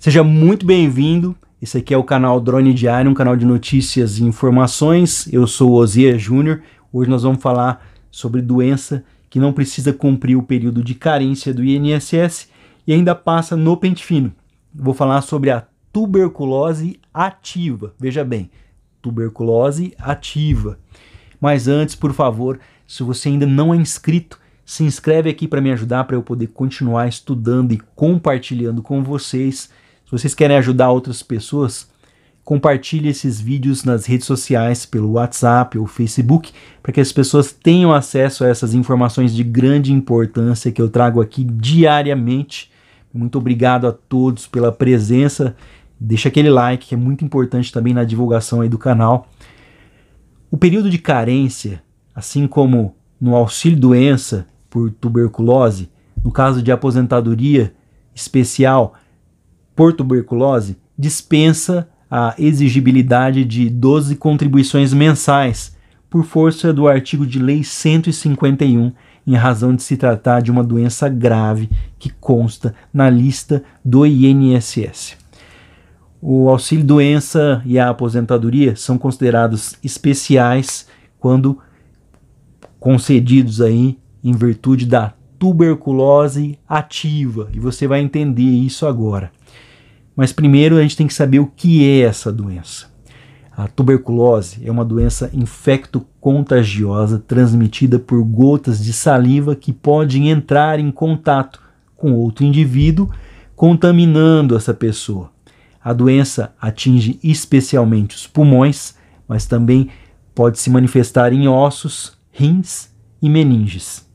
Seja muito bem-vindo. Esse aqui é o canal Drone Diário, um canal de notícias e informações. Eu sou o Osias Júnior. Hoje nós vamos falar sobre doença que não precisa cumprir o período de carência do INSS e ainda passa no pente fino. Vou falar sobre a tuberculose ativa. Veja bem, tuberculose ativa. Mas antes, por favor, se você ainda não é inscrito, se inscreve aqui para me ajudar, para eu poder continuar estudando e compartilhando com vocês. Se vocês querem ajudar outras pessoas, compartilhe esses vídeos nas redes sociais, pelo WhatsApp ou Facebook, para que as pessoas tenham acesso a essas informações de grande importância que eu trago aqui diariamente. Muito obrigado a todos pela presença. Deixa aquele like, que é muito importante também na divulgação aí do canal. O período de carência, assim como no auxílio-doença por tuberculose, no caso de aposentadoria especial por tuberculose, dispensa a exigibilidade de 12 contribuições mensais por força do artigo de lei 151, em razão de se tratar de uma doença grave que consta na lista do INSS. O auxílio-doença e a aposentadoria são considerados especiais quando concedidos aí em virtude da tuberculose ativa, e você vai entender isso agora. Mas primeiro a gente tem que saber o que é essa doença. A tuberculose é uma doença infecto-contagiosa transmitida por gotas de saliva que podem entrar em contato com outro indivíduo, contaminando essa pessoa. A doença atinge especialmente os pulmões, mas também pode se manifestar em ossos, rins e meninges.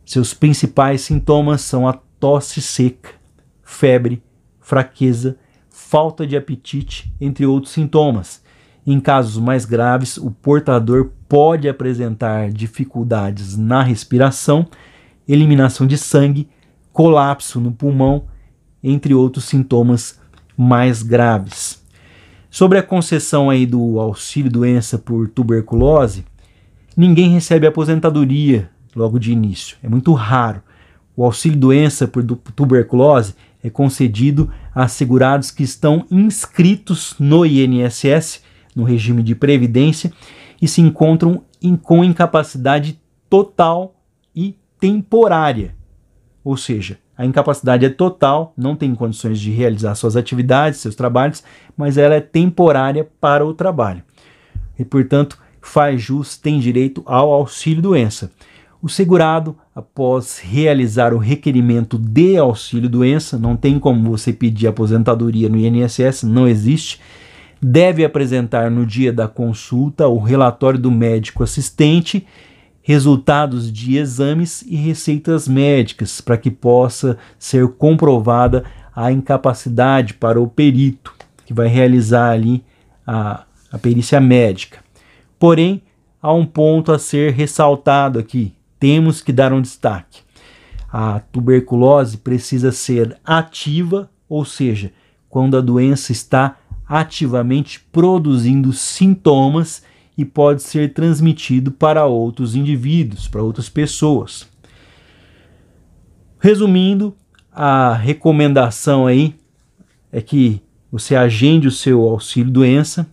Seus principais sintomas são a tosse seca, febre, fraqueza, falta de apetite, entre outros sintomas. Em casos mais graves, o portador pode apresentar dificuldades na respiração, eliminação de sangue, colapso no pulmão, entre outros sintomas mais graves. Sobre a concessão aí do auxílio-doença por tuberculose, ninguém recebe aposentadoria logo de início. É muito raro. O auxílio-doença por tuberculose é concedido a segurados que estão inscritos no INSS, no regime de previdência, e se encontram com incapacidade total e temporária. Ou seja, a incapacidade é total, não tem condições de realizar suas atividades, seus trabalhos, mas ela é temporária para o trabalho. E, portanto, faz jus, tem direito ao auxílio-doença. O segurado, após realizar o requerimento de auxílio-doença, não tem como você pedir aposentadoria no INSS, não existe, deve apresentar no dia da consulta o relatório do médico assistente, resultados de exames e receitas médicas, para que possa ser comprovada a incapacidade para o perito, que vai realizar ali a perícia médica. Porém, há um ponto a ser ressaltado aqui. Temos que dar um destaque. A tuberculose precisa ser ativa, ou seja, quando a doença está ativamente produzindo sintomas e pode ser transmitido para outros indivíduos, para outras pessoas. Resumindo, a recomendação aí é que você agende o seu auxílio-doença.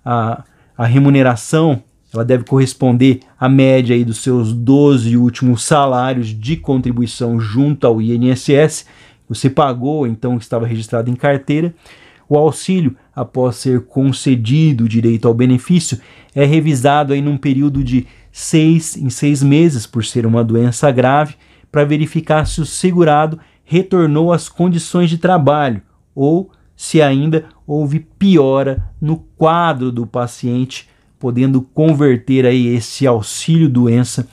A remuneração ela deve corresponder à média aí dos seus 12 últimos salários de contribuição junto ao INSS. Você pagou, então estava registrado em carteira. O auxílio, após ser concedido o direito ao benefício, é revisado aí num período de 6 em 6 meses, por ser uma doença grave, para verificar se o segurado retornou às condições de trabalho ou se ainda houve piora no quadro do paciente, podendo converter aí esse auxílio-doença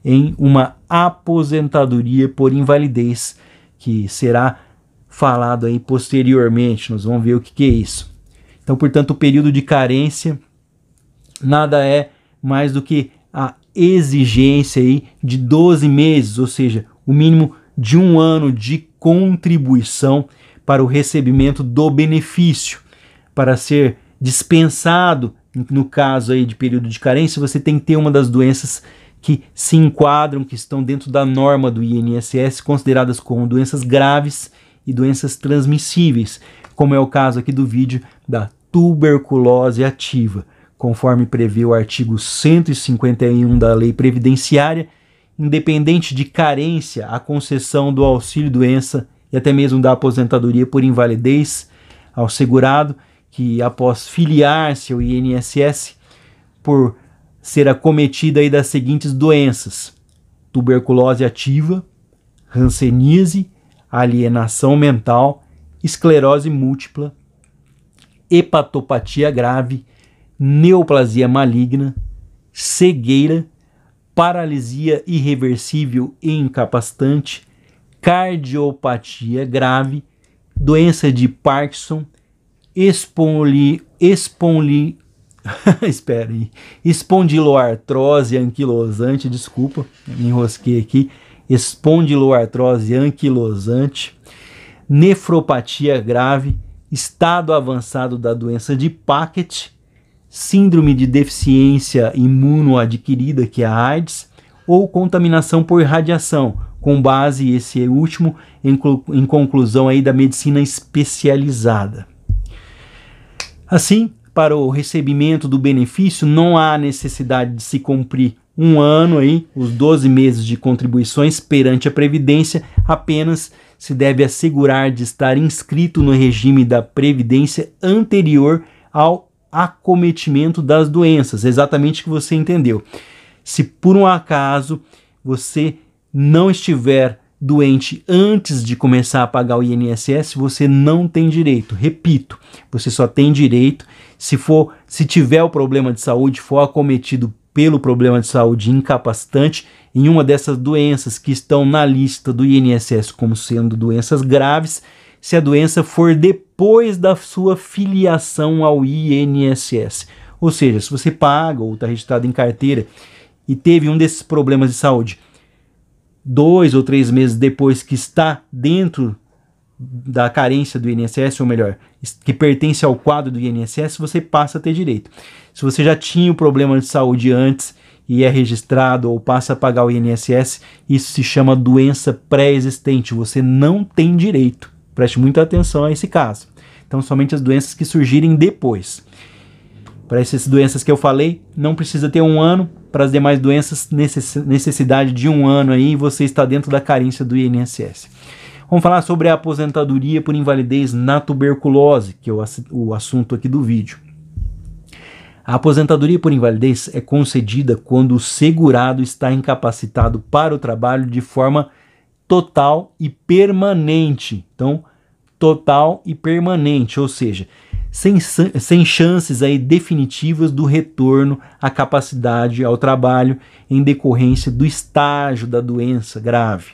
em uma aposentadoria por invalidez, que será falado aí posteriormente. Nós vamos ver o que é isso. Então, portanto, o período de carência nada é mais do que a exigência aí de 12 meses, ou seja, o mínimo de 1 ano de contribuição para o recebimento do benefício. Para ser dispensado, no caso aí de período de carência, você tem que ter uma das doenças que se enquadram, que estão dentro da norma do INSS, consideradas como doenças graves e doenças transmissíveis, como é o caso aqui do vídeo da tuberculose ativa. Conforme prevê o artigo 151 da Lei Previdenciária, independente de carência, a concessão do auxílio-doença e até mesmo da aposentadoria por invalidez ao segurado que, após filiar-se ao INSS, por ser acometida aí das seguintes doenças: tuberculose ativa, hanseníase, alienação mental, esclerose múltipla, hepatopatia grave, neoplasia maligna, cegueira, paralisia irreversível e incapacitante, cardiopatia grave, doença de Parkinson, espondiloartrose anquilosante, desculpa, me enrosquei aqui, espondiloartrose anquilosante, nefropatia grave, estado avançado da doença de Paget, síndrome de deficiência imunoadquirida, que é a AIDS, ou contaminação por radiação, com base, esse último, em conclusão aí da medicina especializada. Assim, para o recebimento do benefício, não há necessidade de se cumprir um ano, aí, os 12 meses de contribuições perante a Previdência, apenas se deve assegurar de estar inscrito no regime da Previdência anterior ao acometimento das doenças, exatamente o que você entendeu. Se por um acaso você não estiver doente antes de começar a pagar o INSS, você não tem direito. Repito, você só tem direito se tiver o problema de saúde, for acometido pelo problema de saúde incapacitante em uma dessas doenças que estão na lista do INSS como sendo doenças graves, se a doença for depois da sua filiação ao INSS. Ou seja, se você paga ou está registrado em carteira e teve um desses problemas de saúde 2 ou 3 meses depois que está dentro da carência do INSS, ou melhor, que pertence ao quadro do INSS, você passa a ter direito. Se você já tinha o problema de saúde antes e é registrado ou passa a pagar o INSS, isso se chama doença pré-existente, você não tem direito. Preste muita atenção a esse caso. Então, somente as doenças que surgirem depois. Para essas doenças que eu falei, não precisa ter um ano. Para as demais doenças, necessidade de um ano aí, e você está dentro da carência do INSS. Vamos falar sobre a aposentadoria por invalidez na tuberculose, que é o assunto aqui do vídeo. A aposentadoria por invalidez é concedida quando o segurado está incapacitado para o trabalho de forma total e permanente. Então, total e permanente, ou seja, sem chances aí definitivas do retorno à capacidade ao trabalho em decorrência do estágio da doença grave.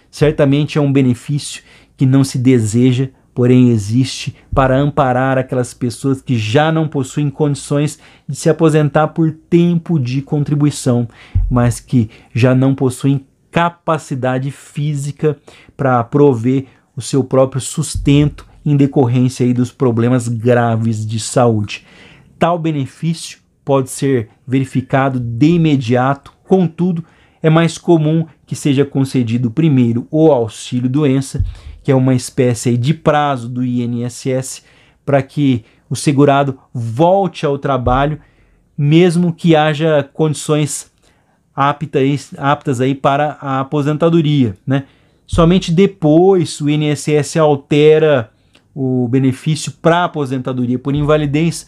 Certamente é um benefício que não se deseja, porém existe para amparar aquelas pessoas que já não possuem condições de se aposentar por tempo de contribuição, mas que já não possuem capacidade física para prover o seu próprio sustento em decorrência aí dos problemas graves de saúde. Tal benefício pode ser verificado de imediato, contudo, é mais comum que seja concedido primeiro o auxílio-doença, que é uma espécie aí de prazo do INSS, para que o segurado volte ao trabalho, mesmo que haja condições aptas aí para a aposentadoria, né? Somente depois o INSS altera o benefício para aposentadoria por invalidez,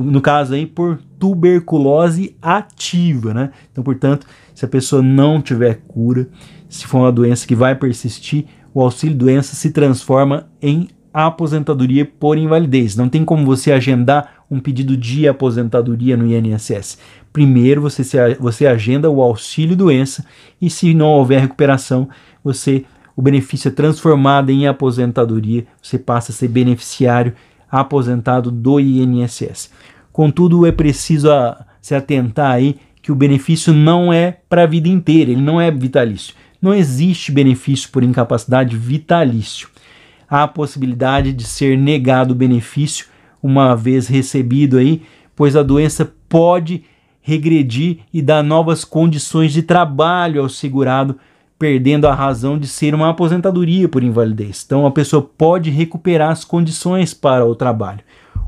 no caso aí por tuberculose ativa, né? Então, portanto, se a pessoa não tiver cura, se for uma doença que vai persistir, o auxílio-doença se transforma em aposentadoria por invalidez. Não tem como você agendar um pedido de aposentadoria no INSS. Primeiro você agenda o auxílio-doença e, se não houver recuperação, o benefício é transformado em aposentadoria, você passa a ser beneficiário aposentado do INSS. Contudo, é preciso se atentar aí que o benefício não é para a vida inteira, ele não é vitalício. Não existe benefício por incapacidade vitalício. Há a possibilidade de ser negado o benefício uma vez recebido aí, pois a doença pode regredir e dar novas condições de trabalho ao segurado perdendo a razão de ser uma aposentadoria por invalidez. Então a pessoa pode recuperar as condições para o trabalho.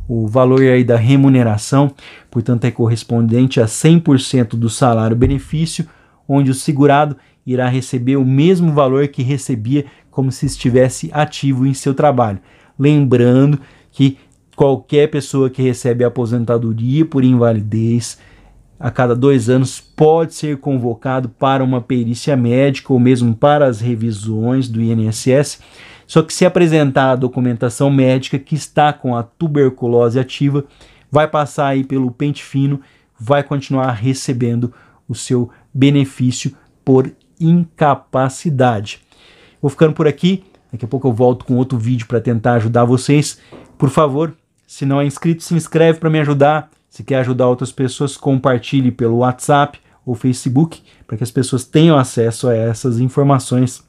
O valor aí da remuneração, portanto, é correspondente a 100% do salário-benefício, onde o segurado irá receber o mesmo valor que recebia como se estivesse ativo em seu trabalho. Lembrando que qualquer pessoa que recebe aposentadoria por invalidez, a cada 2 anos, pode ser convocado para uma perícia médica ou mesmo para as revisões do INSS, só que se apresentar a documentação médica que está com a tuberculose ativa, vai passar aí pelo pente fino, vai continuar recebendo o seu benefício por incapacidade. Vou ficando por aqui, daqui a pouco eu volto com outro vídeo para tentar ajudar vocês. Por favor, se não é inscrito, se inscreve para me ajudar. Se quer ajudar outras pessoas, compartilhe pelo WhatsApp ou Facebook, para que as pessoas tenham acesso a essas informações.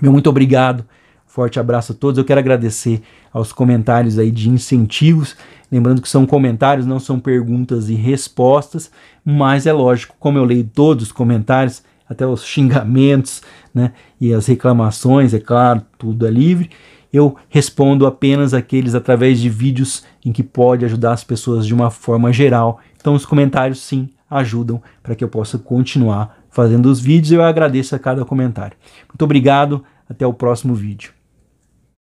Meu muito obrigado, forte abraço a todos. Eu quero agradecer aos comentários aí de incentivos, lembrando que são comentários, não são perguntas e respostas, mas é lógico, como eu leio todos os comentários, até os xingamentos, né, e as reclamações, é claro, tudo é livre. Eu respondo apenas aqueles através de vídeos em que pode ajudar as pessoas de uma forma geral. Então os comentários sim ajudam para que eu possa continuar fazendo os vídeos. Eu agradeço a cada comentário. Muito obrigado, até o próximo vídeo.